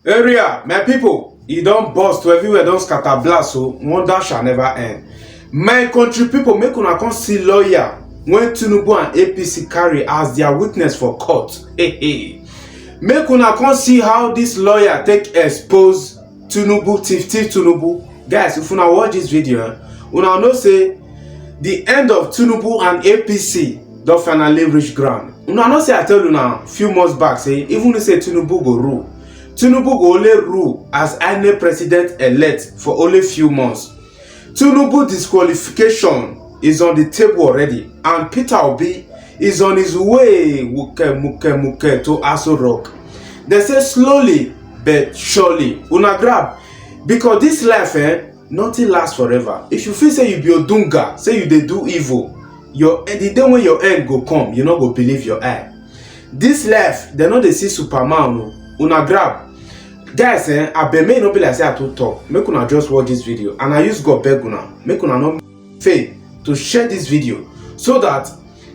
Area, my people, e don burst to everywhere, don scatter blast, so wonder shall never end. My country people, make una come see lawyer when Tïñûbū and APC carry as their witness for court. Make una come see how this lawyer take expose Tïñûbū, thief Tïñûbū. Guys, if una watch this video, una know say the end of Tïñûbū and APC don finally reach ground. Una know say I tell una few months back say even if say Tïñûbū go rule, Tïñûbū go only rule as INEC president-elect for only few months. Tïñûbū disqualification is on the table already, and Peter Obi is on his way to Aso Rock. They say slowly but surely, una grab, because this life nothing lasts forever. If you feel say you be Odunga, say you dey do evil, the day when your end go come, you no go believe your eye. This life, they no dey see Superman. Una grab. Guys, I beg me no be like say I too talk. Make una just watch this video, and I use God beg una. Make una no fail to share this video so that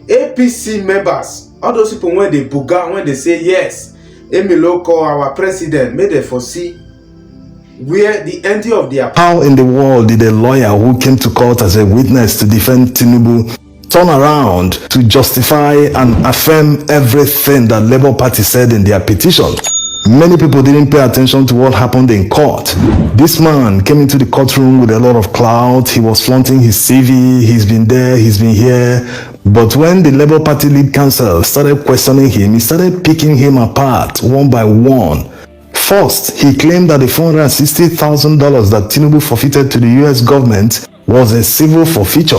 APC members, all those people when they buga, when they say yes, Emilio call our president, may they foresee where the ending of their. How in the world did a lawyer who came to court as a witness to defend Tïñûbū turn around to justify and affirm everything that Labour Party said in their petition? Many people didn't pay attention to what happened in court. This man came into the courtroom with a lot of clout. He was flaunting his CV. He's been there, he's been here. But when the Labour Party lead counsel started questioning him, he started picking him apart one by one. First, he claimed that the $460,000 that Tïñûbū forfeited to the US government was a civil forfeiture,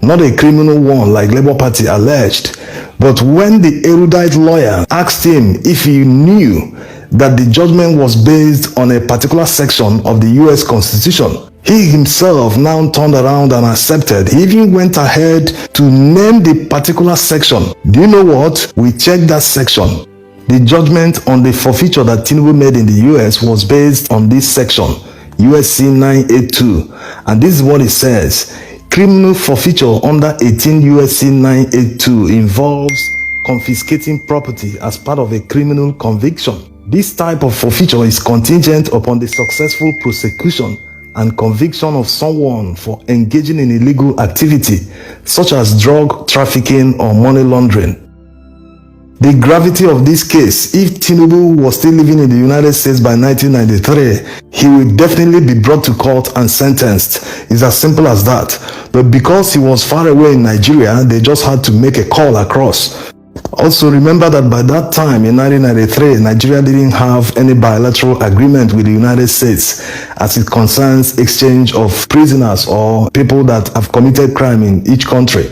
not a criminal one like Labour Party alleged. But when the erudite lawyer asked him if he knew that the judgment was based on a particular section of the US Constitution, he himself now turned around and accepted. He even went ahead to name the particular section. Do you know what? We checked that section. The judgment on the forfeiture that Tïñûbū made in the US was based on this section, USC 982. And this is what it says. Criminal forfeiture under 18 USC 982 involves confiscating property as part of a criminal conviction. This type of forfeiture is contingent upon the successful prosecution and conviction of someone for engaging in illegal activity, such as drug trafficking or money laundering. The gravity of this case, if Tïñûbū was still living in the United States by 1993, he would definitely be brought to court and sentenced. It's as simple as that. But because he was far away in Nigeria, they just had to make a call across. Also, remember that by that time in 1993, Nigeria didn't have any bilateral agreement with the United States as it concerns exchange of prisoners or people that have committed crime in each country,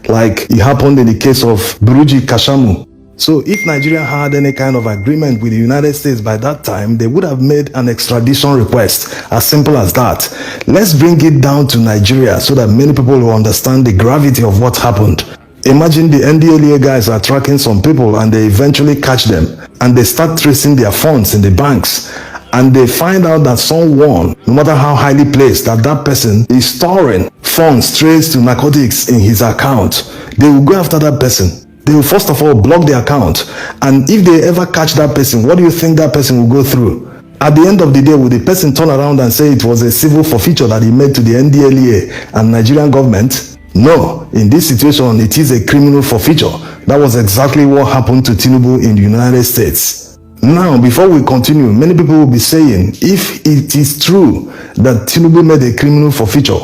like it happened in the case of Buruji Kashamu. So if Nigeria had any kind of agreement with the United States by that time, they would have made an extradition request. As simple as that. Let's bring it down to Nigeria so that many people will understand the gravity of what happened. Imagine the NDLEA guys are tracking some people and they eventually catch them and they start tracing their funds in the banks, and they find out that someone, no matter how highly placed, that person is storing funds traced to narcotics in his account. They will go after that person. They will first of all block the account, and if they ever catch that person, what do you think that person will go through? At the end of the day, will the person turn around and say it was a civil forfeiture that he made to the NDLEA and Nigerian government? No, in this situation, it is a criminal forfeiture. That was exactly what happened to Tïñûbū in the United States. Now, before we continue, many people will be saying, if it is true that Tïñûbū made a criminal forfeiture,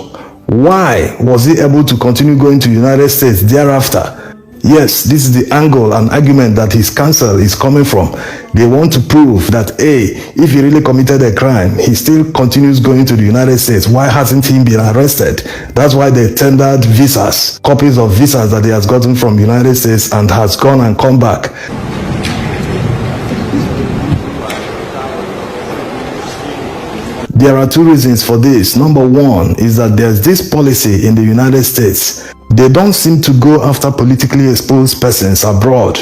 why was he able to continue going to the United States thereafter? Yes, this is the angle and argument that his counsel is coming from. They want to prove that, hey, if he really committed a crime, he still continues going to the United States. Why hasn't he been arrested? That's why they tendered visas, copies of visas that he has gotten from the United States and has gone and come back. There are two reasons for this. Number one is that there's this policy in the United States. They don't seem to go after politically exposed persons abroad.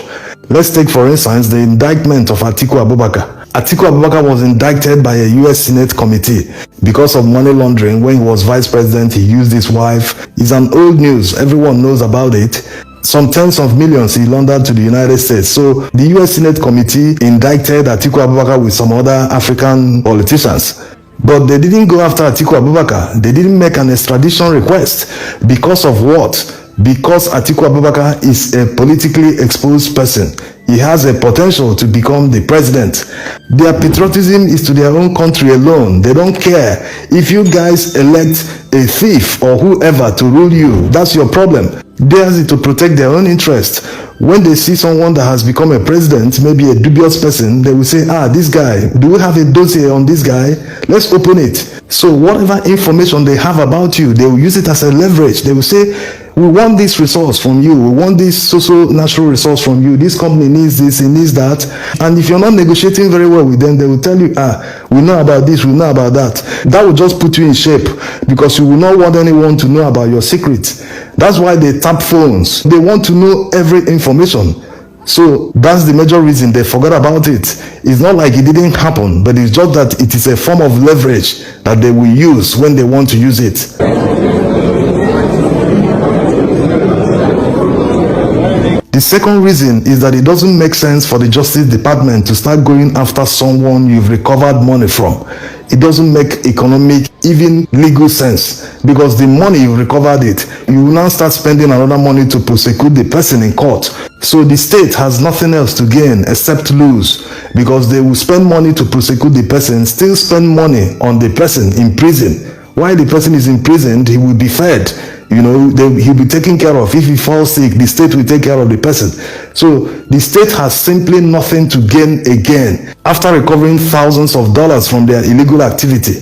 Let's take, for instance, the indictment of Atiku Abubakar. Atiku Abubakar was indicted by a US Senate committee because of money laundering. When he was vice president, he used his wife. It's an old news. Everyone knows about it. some tens of millions he laundered to the United States. So the US Senate committee indicted Atiku Abubakar with some other African politicians. But they didn't go after Atiku Abubakar. They didn't make an extradition request. Because of what? Because Atiku Abubakar is a politically exposed person. He has a potential to become the president. Their patriotism is to their own country alone. They don't care if you guys elect a thief or whoever to rule you. That's your problem. Theirs is to protect their own interest. When they see someone that has become a president, maybe a dubious person, they will say, this guy, do we have a dossier on this guy? Let's open it. So whatever information they have about you, they will use it as a leverage. They will say, we want this resource from you. We want this social-natural resource from you. This company needs this, it needs that. And if you're not negotiating very well with them, they will tell you, we know about this, we know about that. That will just put you in shape because you will not want anyone to know about your secrets. That's why they tap phones. They want to know every information. So that's the major reason they forgot about it. It's not like it didn't happen, but it's just that it is a form of leverage that they will use when they want to use it. The second reason is that it doesn't make sense for the Justice Department to start going after someone you've recovered money from. It doesn't make economic, even legal sense, because the money you recovered it, you will now start spending another money to prosecute the person in court. So the state has nothing else to gain except lose, because they will spend money to prosecute the person, still spend money on the person in prison. While the person is imprisoned, he will be fed. He'll be taken care of. If he falls sick, the state will take care of the person. So the state has simply nothing to gain again after recovering thousands of dollars from their illegal activity.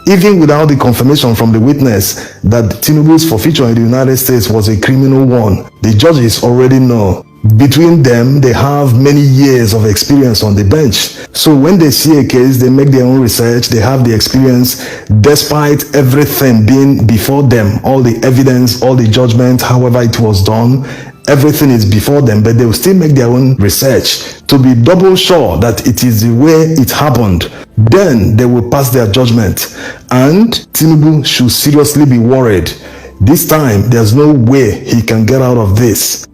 Even without the confirmation from the witness that Tïñûbū's forfeiture in the United States was a criminal one, the judges already know. Between them, they have many years of experience on the bench. So when they see a case, they make their own research, they have the experience, despite everything being before them, all the evidence, all the judgment, however it was done, everything is before them, but they will still make their own research to be double sure that it is the way it happened. Then they will pass their judgment. And Tïñûbū should seriously be worried. This time, there's no way he can get out of this.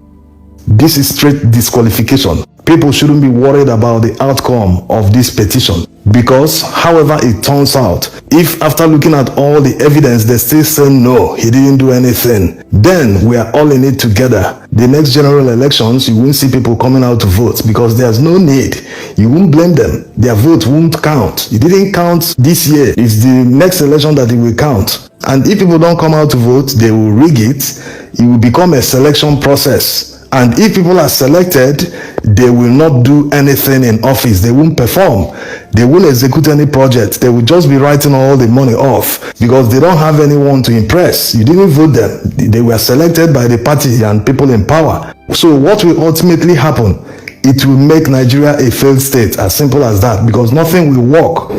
This is straight disqualification. People shouldn't be worried about the outcome of this petition, because however it turns out, if after looking at all the evidence they still say no, he didn't do anything, then we are all in it together. The next general elections, you won't see people coming out to vote because there's no need. You won't blame them. Their vote won't count. It didn't count this year. It's the next election that it will count. And if people don't come out to vote, they will rig it. It will become a selection process. And if people are selected, they will not do anything in office. They won't perform. They won't execute any project. They will just be writing all the money off because they don't have anyone to impress. You didn't vote them. They were selected by the party and people in power. So what will ultimately happen? It will make Nigeria a failed state, as simple as that, because nothing will work.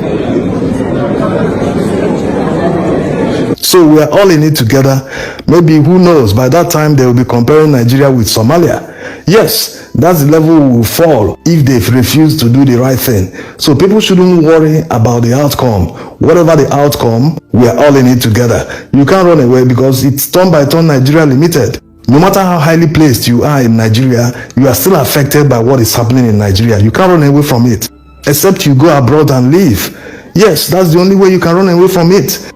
So we are all in it together. Maybe, who knows, by that time they will be comparing Nigeria with Somalia. Yes, that's the level we will fall if they refuse to do the right thing. So people shouldn't worry about the outcome. Whatever the outcome, we are all in it together. You can't run away because it's turn by turn Nigeria Limited. No matter how highly placed you are in Nigeria, you are still affected by what is happening in Nigeria. You can't run away from it, except you go abroad and leave. Yes, that's the only way you can run away from it.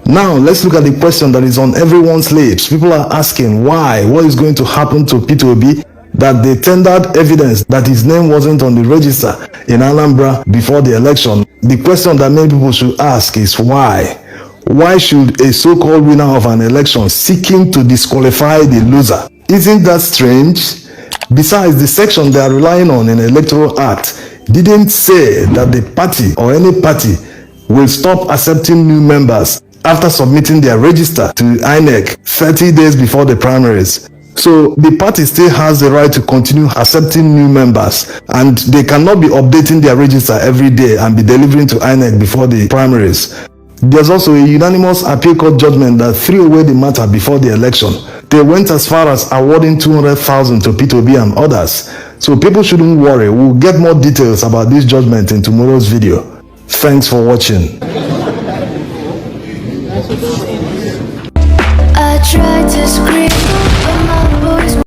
Now, let's look at the question that is on everyone's lips. People are asking why, what is going to happen to Peter Obi, that they tendered evidence that his name wasn't on the register in Anambra before the election. The question that many people should ask is why? Why should a so-called winner of an election seeking to disqualify the loser? Isn't that strange? Besides, the section they are relying on in the Electoral Act didn't say that the party or any party will stop accepting new members after submitting their register to INEC 30 days before the primaries. So the party still has the right to continue accepting new members, and they cannot be updating their register every day and be delivering to INEC before the primaries. There's also a unanimous appeal court judgment that threw away the matter before the election. They went as far as awarding 200,000 to Peter Obi and others. So people shouldn't worry. We'll get more details about this judgment in tomorrow's video. Thanks for watching. I tried to scream.